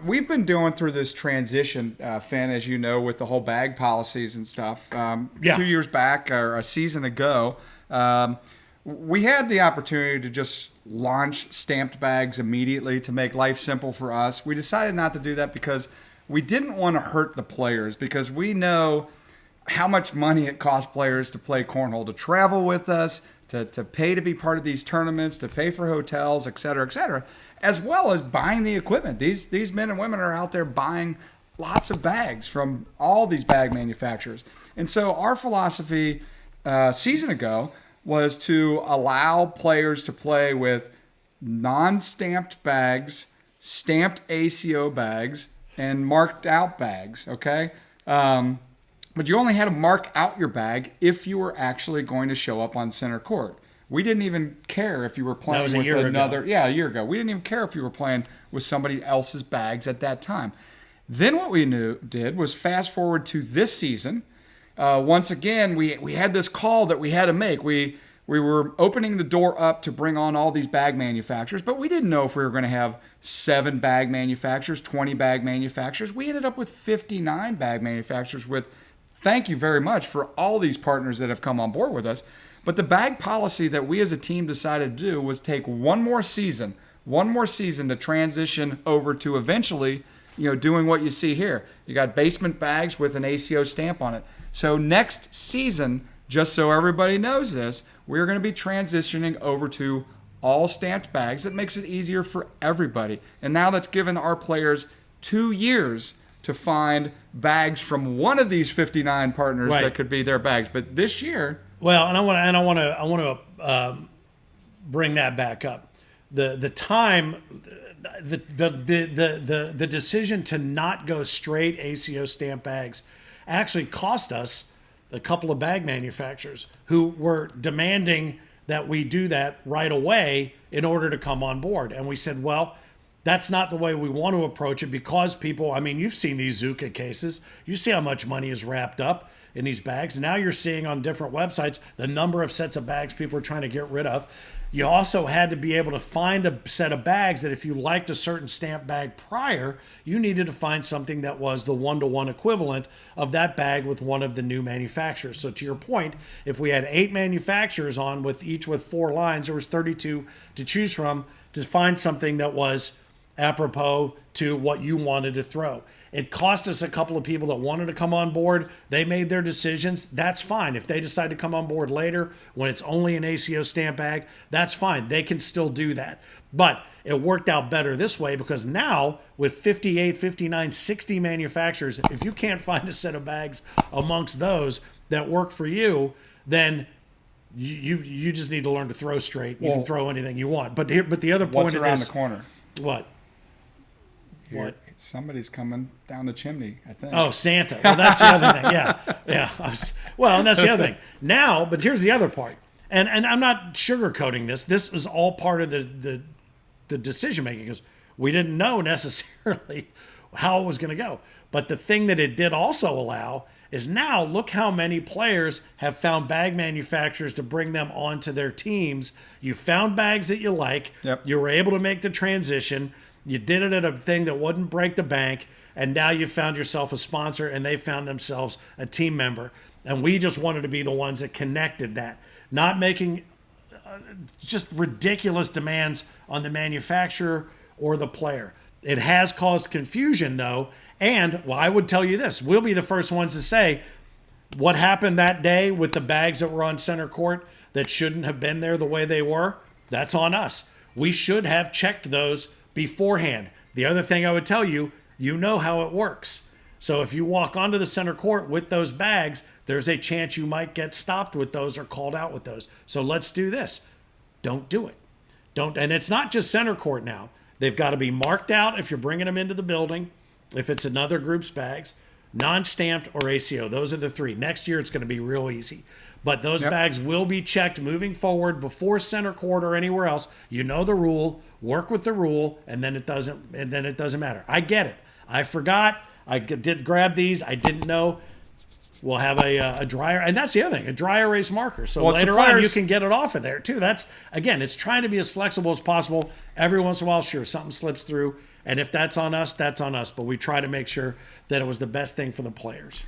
we've been going through this transition, Finn, as you know, with the whole bag policies and stuff. Yeah. 2 years back or a season ago, we had the opportunity to just launch stamped bags immediately to make life simple for us. We decided not to do that because we didn't want to hurt the players, because we know how much money it costs players to play cornhole, to travel with us, to pay to be part of these tournaments, to pay for hotels, et cetera, as well as buying the equipment. These men and women are out there buying lots of bags from all these bag manufacturers. And so our philosophy season ago was to allow players to play with non-stamped bags, stamped ACO bags, and marked out bags, okay? But you only had to mark out your bag if you were actually going to show up on center court. We didn't even care if you were playing with another. Yeah, a year ago. We didn't even care if you were playing with somebody else's bags at that time. Then what we did was fast forward to this season. Once again, we had this call that we had to make. We were opening the door up to bring on all these bag manufacturers, but we didn't know if we were going to have 7 bag manufacturers, 20 bag manufacturers. We ended up with 59 bag manufacturers with, thank you very much for all these partners that have come on board with us. But the bag policy that we as a team decided to do was take one more season to transition over to eventually, doing what you see here. You got basement bags with an ACO stamp on it. So next season, just so everybody knows this, we're going to be transitioning over to all stamped bags. It makes it easier for everybody. And now that's given our players 2 years to find bags from one of these 59 partners that could be their bags. But this year, well, and I want to bring that back up. The time, the decision to not go straight ACO stamp bags actually cost us a couple of bag manufacturers who were demanding that we do that right away in order to come on board. And we said, well, that's not the way we want to approach it, because people, I mean, you've seen these Zuka cases. You see how much money is wrapped up in these bags. Now you're seeing on different websites the number of sets of bags people are trying to get rid of. You also had to be able to find a set of bags that if you liked a certain stamp bag prior, you needed to find something that was the one-to-one equivalent of that bag with one of the new manufacturers. So to your point, if we had 8 manufacturers on with each with 4 lines, there was 32 to choose from to find something that was apropos to what you wanted to throw. It cost us a couple of people that wanted to come on board. They made their decisions. That's fine. If they decide to come on board later when it's only an ACO stamp bag, that's fine. They can still do that. But it worked out better this way, because now with 58, 59, 60 manufacturers, if you can't find a set of bags amongst those that work for you, then you just need to learn to throw straight. You can throw anything you want. But the other point what's of around this, the corner? What? Here, What? Somebody's coming down the chimney, I think. Oh, Santa. Well, that's the other thing. Yeah. And that's the other thing. Now, but here's the other part. And I'm not sugarcoating this. This is all part of the decision making, because we didn't know necessarily how it was going to go. But the thing that it did also allow is, now look how many players have found bag manufacturers to bring them onto their teams. You found bags that you like. Yep. You were able to make the transition. You did it at a thing that wouldn't break the bank, and now you found yourself a sponsor, and they found themselves a team member. And we just wanted to be the ones that connected that, not making just ridiculous demands on the manufacturer or the player. It has caused confusion, though, and I would tell you this. We'll be the first ones to say what happened that day with the bags that were on center court that shouldn't have been there the way they were. That's on us. We should have checked those beforehand. The other thing I would tell you, you know how it works. So if you walk onto the center court with those bags, there's a chance you might get stopped with those or called out with those. So let's do this. Don't do it. And it's not just center court now. They've got to be marked out if you're bringing them into the building, if it's another group's bags, non-stamped or ACO. Those are the 3. Next year it's going to be real easy. But those bags will be checked moving forward before center court or anywhere else. You know the rule. Work with the rule, and then it doesn't matter. I get it. I forgot. I did grab these. I didn't know. We'll have a dryer, and that's the other thing, a dry erase marker. So later on, you can get it off of there too. That's, again, it's trying to be as flexible as possible. Every once in a while, sure, something slips through. And if that's on us, that's on us. But we try to make sure that it was the best thing for the players.